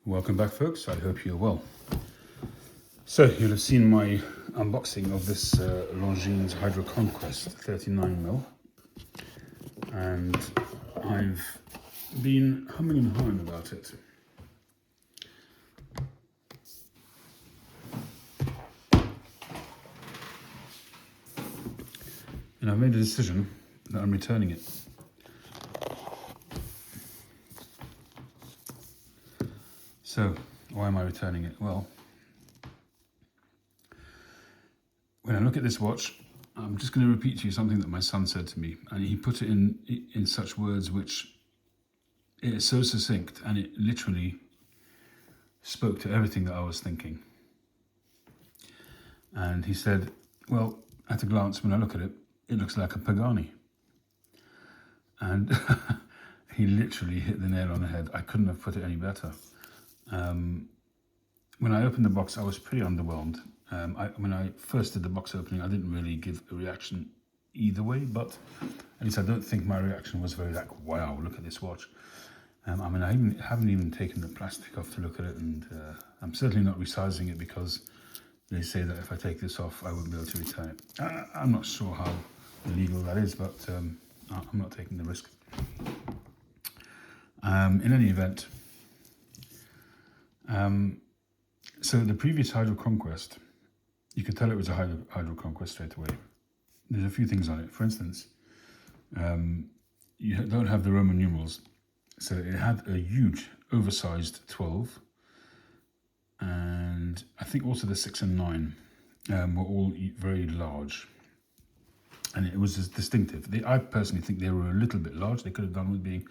Welcome back, folks. I hope you're well. So you'll have seen my unboxing of this Longines Hydroconquest 39mm, and I've been humming and hawing about it. And I've made a decision that I'm returning it. So, why am I returning it? Well, when I look at this watch, I'm just going to repeat to you something that my son said to me, and he put it in such words which it is so succinct, and it literally spoke to everything that I was thinking. And he said, well, at a glance, when I look at it, it looks like a Pagani. And he literally hit the nail on the head. I couldn't have put it any better. When I opened the box, I was pretty underwhelmed. When I first did the box opening, I didn't really give a reaction either way, but at least I don't think my reaction was very like, wow, look at this watch. I haven't even taken the plastic off to look at it, and I'm certainly not resizing it because they say that if I take this off, I wouldn't be able to return it. I'm not sure how illegal that is, but I'm not taking the risk. In any event, so the previous Hydroconquest, you could tell it was a Hydroconquest straight away. There's a few things on it. For instance, you don't have the Roman numerals. So it had a huge oversized 12, and I think also the 6 and 9 were all very large, and it was distinctive. I personally think they were a little bit large. They could have done with being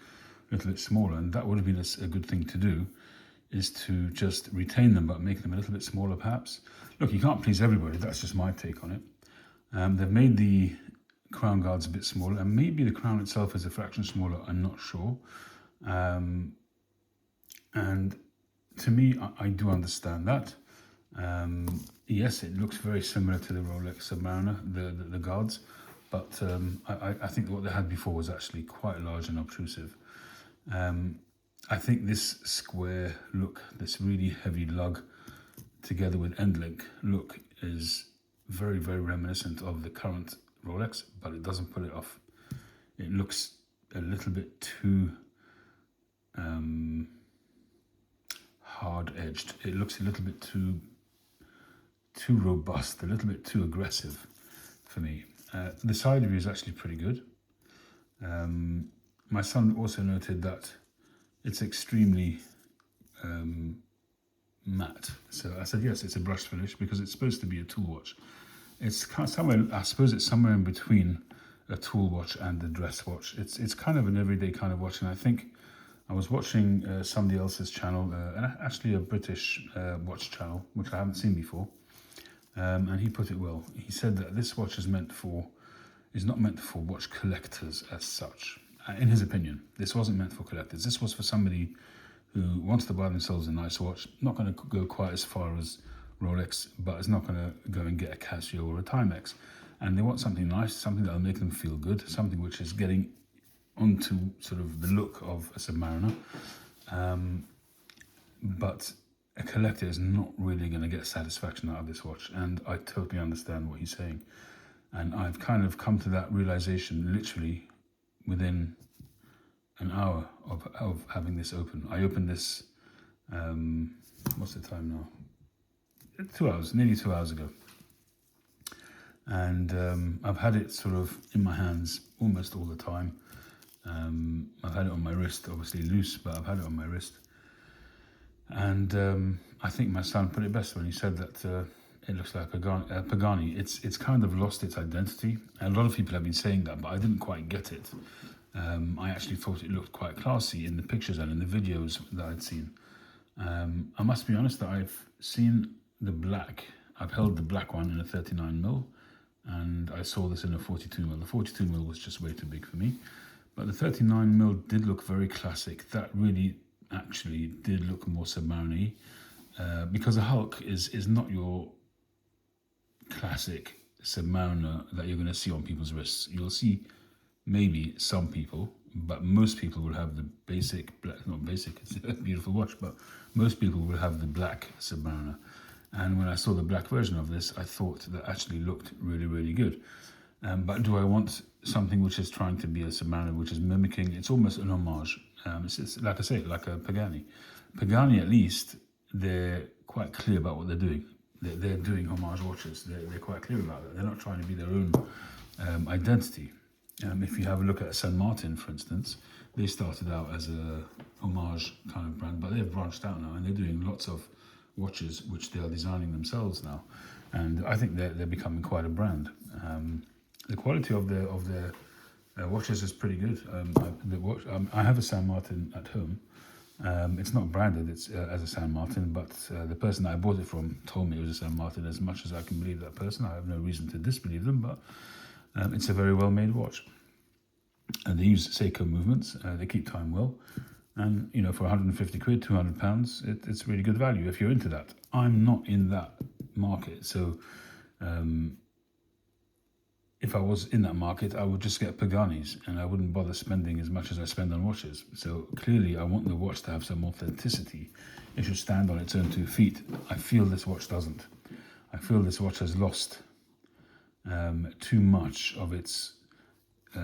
a little bit smaller, and that would have been a good thing to do, is to just retain them but make them a little bit smaller perhaps. Look, you can't please everybody, that's just my take on it. They've made the crown guards a bit smaller, and maybe the crown itself is a fraction smaller, I'm not sure. And to me, I do understand that. Yes, it looks very similar to the Rolex Submariner, the guards, but I think what they had before was actually quite large and obtrusive. I think this square look, this really heavy lug, together with end link look, is very, very reminiscent of the current Rolex, but it doesn't put it off. It looks a little bit too hard-edged. It looks a little bit too robust, a little bit too aggressive for me. The side view is actually pretty good. My son also noted that it's extremely matte. So I said, yes, it's a brushed finish because it's supposed to be a tool watch. It's kind of somewhere, I suppose it's somewhere in between a tool watch and a dress watch. It's kind of an everyday kind of watch, and I think I was watching somebody else's channel, actually a British watch channel, which I haven't seen before, and he put it well. He said that this watch is not meant for watch collectors as such. In his opinion, this wasn't meant for collectors. This was for somebody who wants to buy themselves a nice watch, not going to go quite as far as Rolex, but is not going to go and get a Casio or a Timex. And they want something nice, something that will make them feel good, something which is getting onto sort of the look of a Submariner. But a collector is not really going to get satisfaction out of this watch, and I totally understand what he's saying. And I've kind of come to that realization literally within an hour of having this open. I opened this, what's the time now? 2 hours, nearly 2 hours ago. And I've had it sort of in my hands almost all the time. I've had it on my wrist, obviously loose, but I've had it on my wrist. And I think my son put it best when he said that it looks like a Pagani. It's kind of lost its identity. And a lot of people have been saying that, but I didn't quite get it. I actually thought it looked quite classy in the pictures and in the videos that I'd seen. I must be honest that I've seen the black. I've held the black one in a 39mm, and I saw this in a 42mm. The 42mm was just way too big for me, but the 39mm did look very classic. That really actually did look more Submariner-y, because the Hulk is not your classic Submariner that you're going to see on people's wrists. You'll see maybe some people but most people will have the basic black, not basic, it's a beautiful watch, but most people will have the black Submariner. And when I saw the black version of this, I thought that actually looked really, really good. But do I want something which is trying to be a Submariner, which is mimicking? It's almost an homage. It's like I say, like a Pagani. Pagani, at least, they're quite clear about what they're doing. They're doing homage watches. They're quite clear about it. They're not trying to be their own identity. If you have a look at San Martin, for instance, they started out as a homage kind of brand, but they've branched out now and they're doing lots of watches which they are designing themselves now. And I think they're becoming quite a brand. The quality of their watches is pretty good. I have a San Martin at home. It's not branded as a San Martin, but the person that I bought it from told me it was a San Martin. As much as I can believe that person, I have no reason to disbelieve them, but it's a very well-made watch. And they use Seiko movements, they keep time well. And, you know, for 150 quid, 200 pounds, it's really good value if you're into that. I'm not in that market, so if I was in that market, I would just get Paganis and I wouldn't bother spending as much as I spend on watches. So clearly I want the watch to have some authenticity. It should stand on its own 2 feet. I feel this watch doesn't. I feel this watch has lost too much of its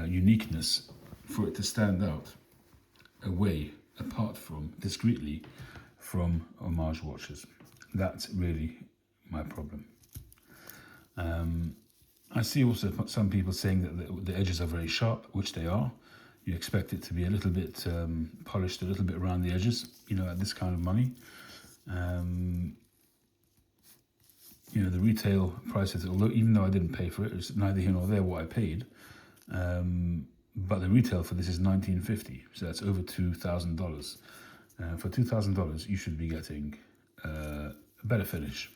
uniqueness for it to stand out away, apart from, discreetly, from homage watches. That's really my problem. I see also some people saying that the edges are very sharp, which they are. You expect it to be a little bit polished, a little bit around the edges, you know, at this kind of money. You know, the retail prices, although even though I didn't pay for it, it's neither here nor there what I paid. But the retail for this is $19.50, so that's over $2,000. For $2,000, you should be getting a better finish.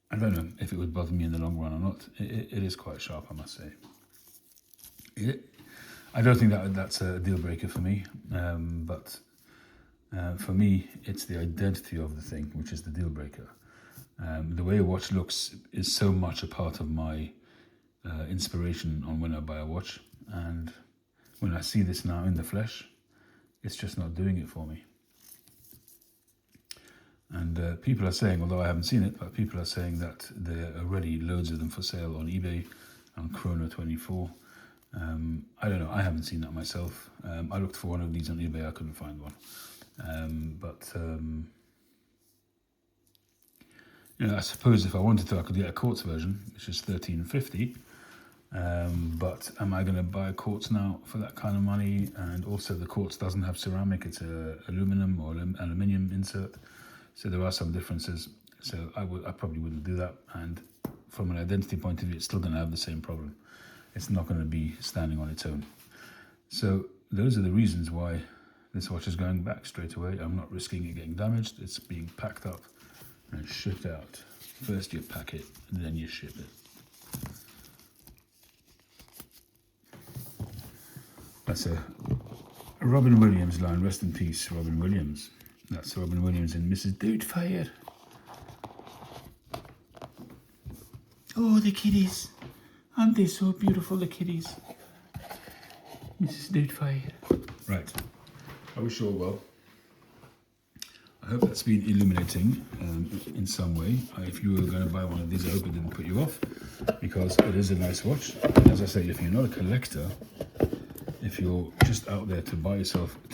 I don't know if it would bother me in the long run or not. It is quite sharp, I must say. I don't think that's a deal breaker for me, but for me, it's the identity of the thing which is the deal breaker. The way a watch looks is so much a part of my inspiration on when I buy a watch, and when I see this now in the flesh, it's just not doing it for me. And people are saying, although I haven't seen it, but people are saying that there are already loads of them for sale on eBay, on Chrono24. I don't know, I haven't seen that myself. I looked for one of these on eBay, I couldn't find one. You know, I suppose if I wanted to, I could get a quartz version, which is $13.50. But am I going to buy a quartz now for that kind of money? And also the quartz doesn't have ceramic, it's a aluminum or aluminium insert. So there are some differences. So I probably wouldn't do that. And from an identity point of view, it's still going to have the same problem. It's not going to be standing on its own. So those are the reasons why this watch is going back straight away. I'm not risking it getting damaged. It's being packed up and shipped out. First you pack it, and then you ship it. That's a Robin Williams line. Rest in peace, Robin Williams. That's Robin Williams and Mrs. Doubtfire. Oh, the kitties. Aren't they so beautiful, the kitties? Mrs. Doubtfire. Right. I wish you all well. I hope that's been illuminating in some way. If you were going to buy one of these, I hope it didn't put you off, because it is a nice watch. And as I say, if you're not a collector, if you're just out there to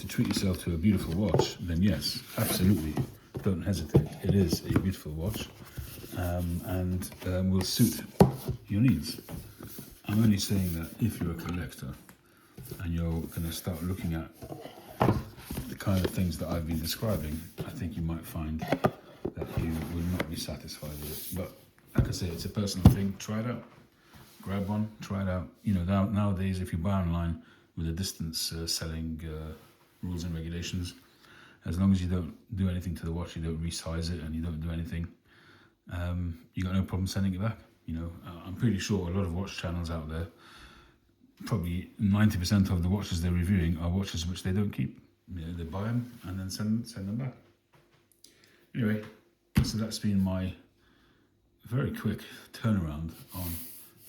treat yourself to a beautiful watch, then yes, absolutely, don't hesitate. It is a beautiful watch, and will suit your needs. I'm only saying that if you're a collector and you're going to start looking at the kind of things that I've been describing, I think you might find that you will not be satisfied with it. But like I say, it's a personal thing. Try it out. Grab one, try it out. You know, nowadays, if you buy online with the distance selling rules and regulations, as long as you don't do anything to the watch, you don't resize it, and you don't do anything, you got no problem sending it back. You know, I'm pretty sure a lot of watch channels out there, probably 90% of the watches they're reviewing are watches which they don't keep. You know, they buy them and then send them back. Anyway, so that's been my very quick turnaround on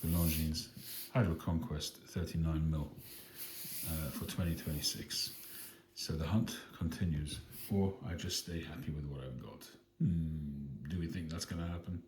the Longines Hydroconquest 39mm for 2026. So the hunt continues, or I just stay happy with what I've got. Do we think that's going to happen?